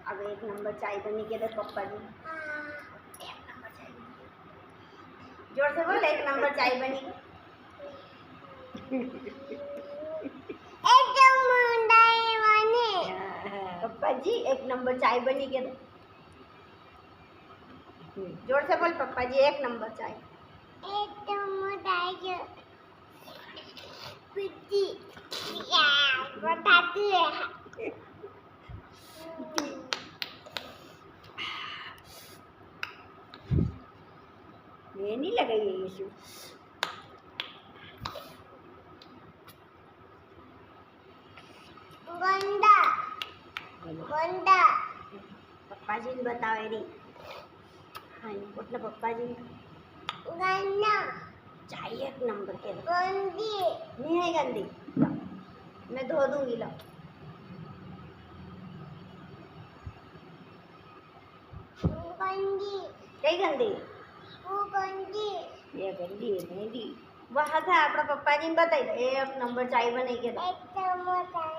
अब एक नंबर चाय बनी के दे पप्पा जी। जोर से बोल, एक नंबर चाय बनी। पप्पा जी एक नंबर चाय बनी के दे। जोर से बोल, पप्पा जी एक नंबर चाय। एक नंबर चाय बताती है। ये नहीं लगाई है यीशु। गंदा गंदा पप्पा जी ने बताओ रे। हाँ मतलब पप्पा जी गंदा चाय एक नंबर के गंदी नहीं है। गंदी मैं धो दूंगी। लो गंदी कई गंदी वो गंदी ये गंदी है मेरी। वहाँ था अपना पप्पा जी ने बताई एक नंबर चाय बनाई के एक नंबर चाय